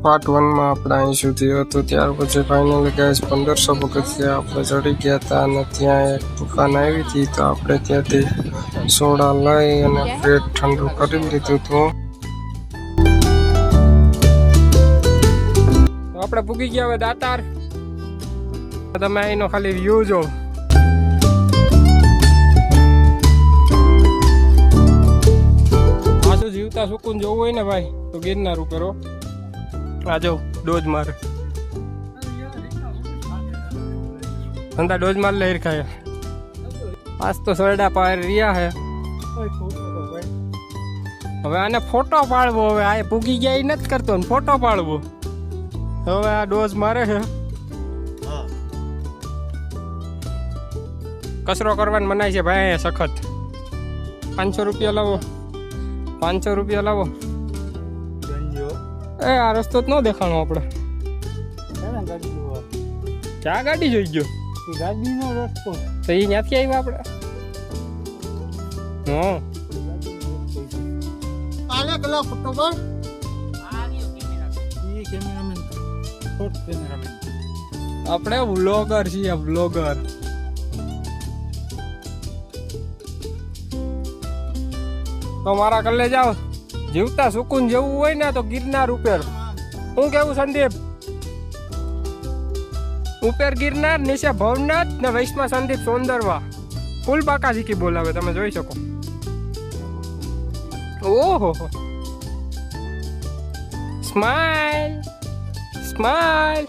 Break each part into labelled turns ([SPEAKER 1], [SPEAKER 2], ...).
[SPEAKER 1] Part 1 માં આપણે અહીં સુધી હતું. ત્યાર પછી ફાઇનલી ગાઈસ 1500 પગથિયા આપણે ચડી ગયા હતા અને ત્યાં એક દુકાન આવી હતી, તો આપણે ત્યાંથી સોડા લઈ અને પેટ ઠંડુ કરી લીધું હતું. આપણે પૂગી ગયા હવે દાતાર. તમે અહીંનો ખાલી વ્યૂ જો. પાછું જીવતા સુકૂન જોવું હોય ને ભાઈ તો ગિરનાર ઉપર હો. આ જો ડોઝ મારે ધંધા ડોઝ માર લઈ રખાય. આજ તો સોયડા પાર રહ્યા હે. હવે આને ફોટો પાડવો. હવે આ પૂગી ગયા એ નથી કરતો ને ફોટો પાડવો. હવે આ ડોઝ મારે છે. કચરો કરવાનું મનાય છે ભાઈ સખત. 500 રૂપિયા લાવો. 500 રૂપિયા લાવો. એ આ રસ્તો જ ન દેખાણો આપણે. ક્યાં ગાડી જોઈ ગયો?
[SPEAKER 2] ગાડીનો રસ્તો
[SPEAKER 1] તો એ ત્યાંથી આવ્યા આપણે. હા
[SPEAKER 2] આલે કલા ફોટો પર આ કેમેરામેન ફોટો કેમેરામેન
[SPEAKER 1] આપણે વ્લોગર છીએ. વ્લોગર તો મારા કલ્લે જાઓ. જીવતા સુકૂન જેવું હોય ને તો ગિરનાર ઉપર. શું કેવું સંદીપ? ઉપર ગિરનાર, નીચે ભવનાથ ને વૈષ્ણવ સંદીપ સોંદરવા. ફૂલ બાકા જીકી બોલાવે, તમે જોઈ શકો. ઓહો સ્માઈલ સ્માઈલ.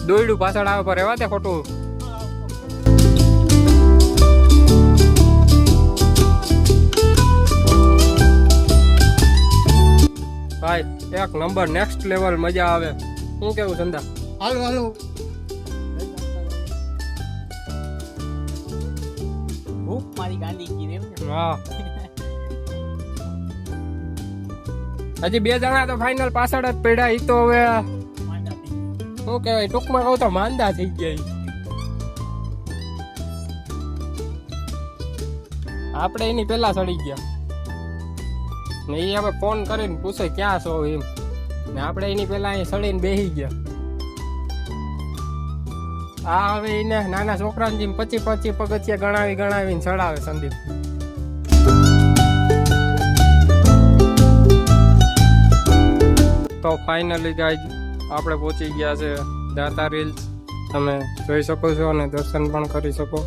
[SPEAKER 1] દોયડું પાછળ આવે પર એવા તે ખોટું. ભાઈ એક નંબર નેક્સ્ટ લેવલ મજા આવે. શું કેવું ચંદા?
[SPEAKER 2] હાલો હાલો ભૂખ મારી ગાંડી કી રે.
[SPEAKER 1] હા હજી 2 જણા તો ફાઇનલ પાછળ જ પડ્યા. ઈ તો હવે શું કહેવાય, ટૂંકમાં કહું તો માંદા થઈ ગયા. આપણે એની પેલા ચડી ગયા ને. એ હવે ફોન કરીને પૂછે ક્યાં છો એમ ને. આપણે એની પેલા અહીં ચડીને બેસી ગયા. આ હવે એને નાના છોકરાને જેમ 25 પગથિયા ગણાવીને ચડાવે સંદીપ. તો ફાઇનલી ગાઈઝ આપણે પહોંચી ગયા છે દાતાર હિલ્સ. તમે જોઈ શકો છો અને દર્શન પણ કરી શકો.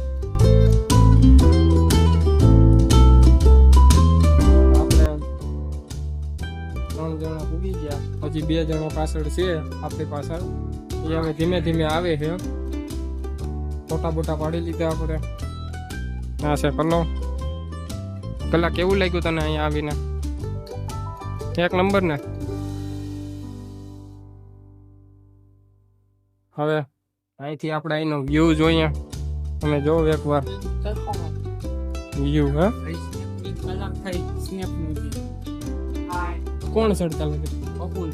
[SPEAKER 1] આપણે 3 જણા ઉગી ગયા. હજી 2 જણા પાછળ છે આપણી પાછળ. એ હવે ધીમે ધીમે આવે છે. ફોટા બોટા પાડી લીધા આપણે. હા છે પલ્લો. કલાક કેવું લાગ્યું તને અહીંયા આવીને? એક નંબર ને. હવે અહીંથી આપણે અહીંનો વ્યૂ જોઈએ. તમે જોવો એકવાર વ્યૂ. હા
[SPEAKER 2] કલાક થઈ સ્નેપ નું.
[SPEAKER 1] કોણ ચડતા લાગે?
[SPEAKER 2] બબુલ.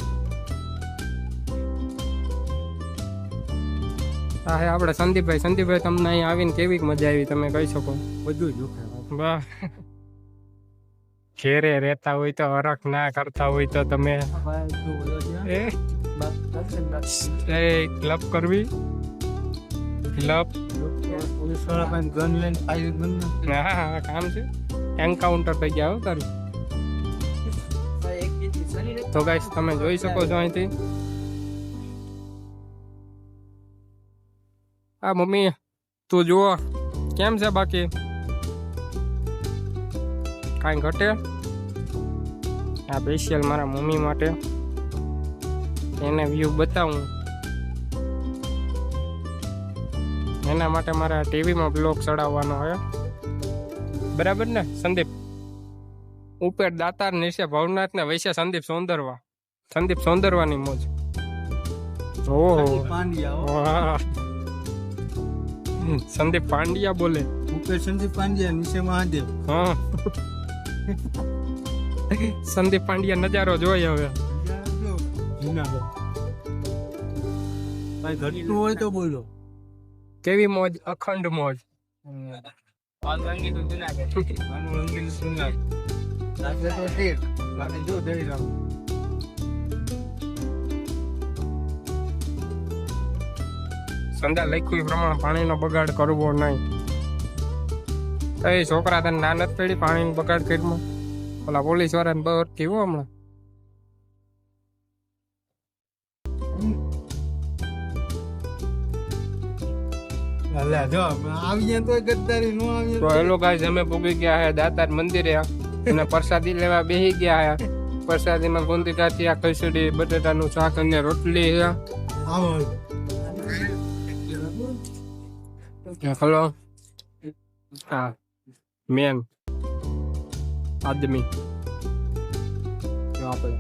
[SPEAKER 1] હા હે આપણે સંદીપભાઈ. સંદીપભાઈ તમને અહીં આવીને કેવી મજા આવી તમે કહી શકો?
[SPEAKER 2] બધું જોખાય.
[SPEAKER 1] વાહ. ઘેરે રહેતા હોય તો હરખ ના કરતા હોય તો તમે ક્લબ કરવી. ક્લબ હા કામ છે. એન્કાઉન્ટર થઈ ગયા હો તારું. તો ગાઈસ તમે જોઈ શકો છો અહીંથી. હા મમ્મી તું જુઓ કેમ છે બાકી? કાંઈ ઘટે? આ સ્પેશિયલ મારા મમ્મી માટે એને વ્યૂ બતાવું. એના માટે મારા ટીવીમાં બ્લોગ ચડાવવાનો હોય. બરાબર ને સંદીપ? ઉપર દાતાર, નીચે ભવનાથ ને વૈસે સંદીપ સોંદરવા. સંદીપ સોંદરવાની મોજ. ઓહો વાહ. સંદીપ પાંડ્યા બોલે.
[SPEAKER 2] ઉપર સંદીપ પાંડ્યા, નીચે મહાદેવ.
[SPEAKER 1] હા સંદીપ પાંડ્યા નજારો જોઈએ હવે.
[SPEAKER 2] ભાઈ ઘટતું હોય તો બોલો.
[SPEAKER 1] કેવી મોજ? અખંડ મોજ. સંધા લખ્યું એ પ્રમાણે પાણીનો બગાડ કરવો નહીં. એ છોકરા તને ના નથી પડી પાણીનો બગાડ કર્યો? ઓલા પોલીસ વાળાને બહુ કેવું હમણાં
[SPEAKER 2] અલ્યા જો આવી જાય તો ગદ્દારી નો આવી
[SPEAKER 1] તો હેલો ગાઈસ અમે પૂગી ગયા હે દાતાર મંદિરે અને પ્રસાદી લેવા બેસી ગયા હે. પ્રસાદીમાં ગુંદી ગાંઠિયા, ખીચડી, બટેટાનું શાક અને રોટલી છે.
[SPEAKER 2] આવો
[SPEAKER 1] હલો હા મેન આદમી આપણે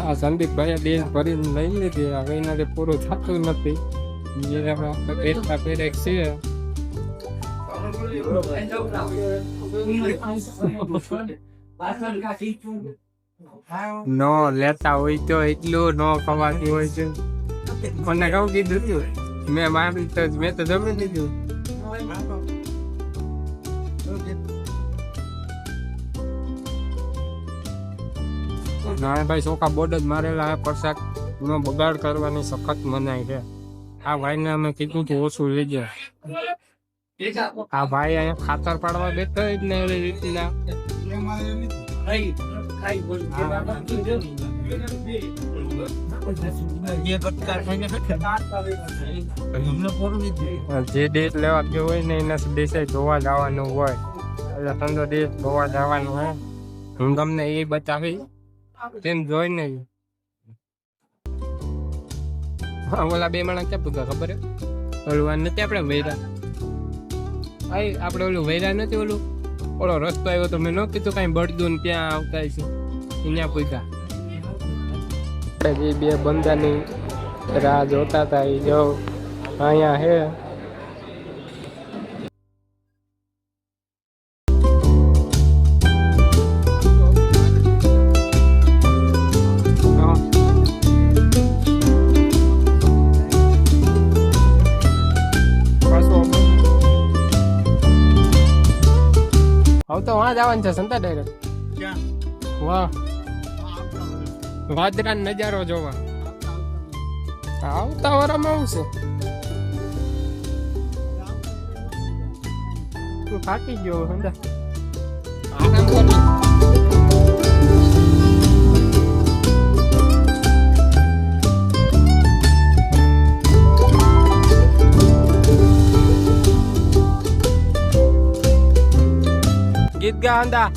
[SPEAKER 1] આ સંદીપભાઈ દેશ ભરીને લઈ લીધી. હવે એનાથી પૂરું થતું નથી. જે આપણે પેટમાં પેરેક છે નો લેતા હોય તો એટલું નો ખવાતી હોય છે. મને કહું કીધું તું મેં મારી તો મેં તો જમી લીધું. નારાયણભાઈ ચોખા બોર્ડ જ મારેલા હે. પ્રસાદ નો બગાડ કરવાની સખત મનાઈ છે. આ ભાઈને અમે કીધું તું ઓછું લઈ જાય. આ ભાઈ અહીંયા ખાતર પાડવા બેઠા જ ને એવી રીતના જે દેશ લેવા ગયો હોય ને એના દેશે જોવા જવાનું હોય એટલે સમજો દેશ જોવા જવાનું હોય. હું તમને એ બતાવી તેમ જોઈને હા ઓલા બે માણસ ક્યાં પૂછા ખબર હે? ઓલું નથી આપણે વૈરા આપણે ઓલું વૈરા નથી ઓલું ઓલો રસ્તો આવ્યો તો મેં ન કીધું કઈ બળદું ને ત્યાં આવતા છે અહીંયા પૂછા. જે બે બંદાની રાહ જોતા હતા એ જો અહીંયા હે. હવે તો વાં જવાનું છે સંતા ડાયરેક્ટ. વાહ વાદરાનો નજારો જોવા આવતા વારામાં આવશે. તું થાકી ગયો સંતા. ગીત ગા અંદા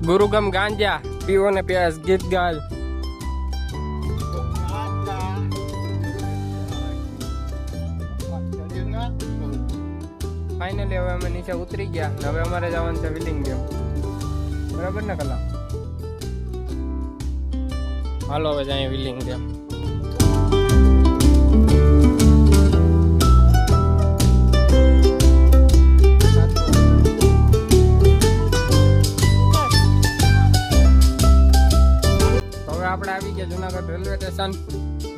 [SPEAKER 1] ગુરુગમ ગાંજા પીવો ને પ્યાસ ગીત ગાલ. ફાઇનલી હવે અમે નીચે ઉતરી ગયા. હવે અમારે જવાનું છે વિલિંગ ગેમ. બરાબર ને કલા? હાલો હવે જાય વિલિંગ ગેમ. આપણે આવી ગયા જુનાગઢ રેલવે સ્ટેશન.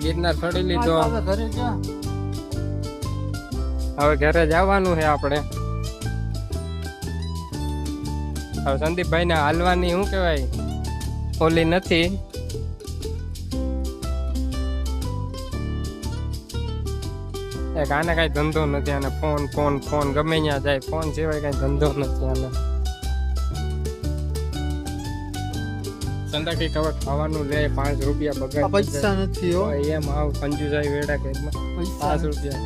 [SPEAKER 1] ગિરનાર ચડી લીધો. હવે ઘરે જવાનું છે આપણે. હવે સંદીપભાઈ ને હાલવાની શું કેવાય ઓલી નથી. એક આને કઈ ધંધો નથી. આને ફોન ફોન ફોન ગમે ત્યાં જાય. ફોન સિવાય કઈ ધંધો નથી આને. સંદાકી કવર ખાવાનું લે 5 રૂપિયા બગાડ.
[SPEAKER 2] પૈસા નથી હો
[SPEAKER 1] એમ આવ કંજુસાઈ વેડા કે 5 રૂપિયા.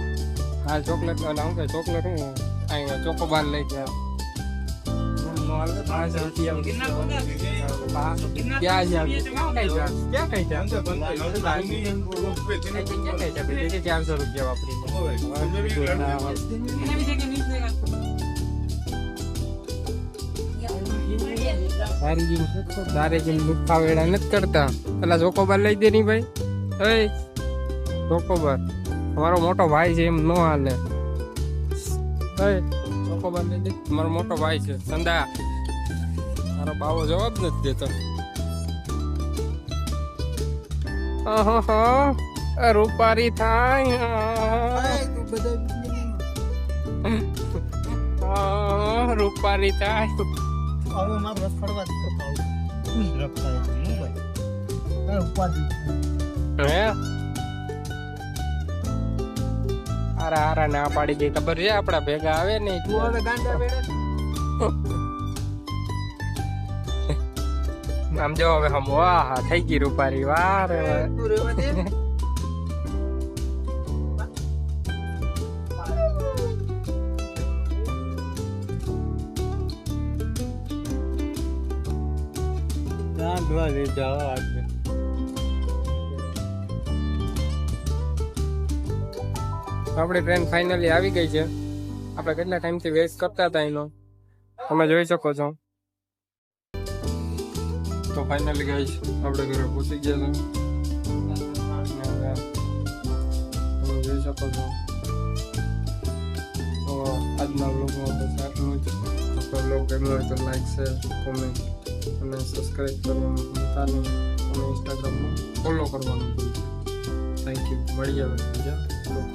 [SPEAKER 1] હાલ ચોકલેટ હું કે ચોકલેટ હું અહીં ચોકોબાર લઈ ગયા. તારે જેમ મુખા વેડા નથી કરતા. પેલા ચોકોબાર લઈ દે ની ભાઈ. ચોકોબાર તમારો મોટો ભાઈ છે એમ ન હાલે. ચોકોબાર લઈ દે. તમારો મોટો ભાઈ છે સંદા. તારો બાવો જવાબ નથી દેતો. રૂપારી થાય. રૂપારી થાય.
[SPEAKER 2] ખુશ રખતા હોય છે, ભાઈ કઈ ઉપાધિ
[SPEAKER 1] હે હારા હારા ના પાડી ગઈ ખબર છે આપડા ભેગા આવે ને
[SPEAKER 2] તું હવે ગાંડા બેડા
[SPEAKER 1] આમ જો હવે હમ વાહ થઈ ગઈ રૂપારી વાહ રે વાહ.
[SPEAKER 2] તું રેવા દે ગાંડવા રે જાઓ આજે
[SPEAKER 1] આપણી ટ્રેન ફાઇનલી આવી ગઈ છે આપણે કેટલા ટાઈમથી વેસ્ટ કરતા હતા એનો તમે જોઈ શકો છો તો ફાઇનલી ગાઈસ આપણે ઘરે પહોંચી ગયા છે અને તમે જોઈ શકો છો તો આજના વ્લોગમાં બસ આટલું જ આપણો વ્લોગ ગમ્યો હોય તો લાઈક શેર કોમેન્ટ અને સબસ્ક્રાઈબ કરવાનું ભૂલતા નહીં અને ઇન્સ્ટાગ્રામમાં ફોલો કરવાનું ભૂલતા થેન્ક યુ મળી આવે બીજા વ્લોગ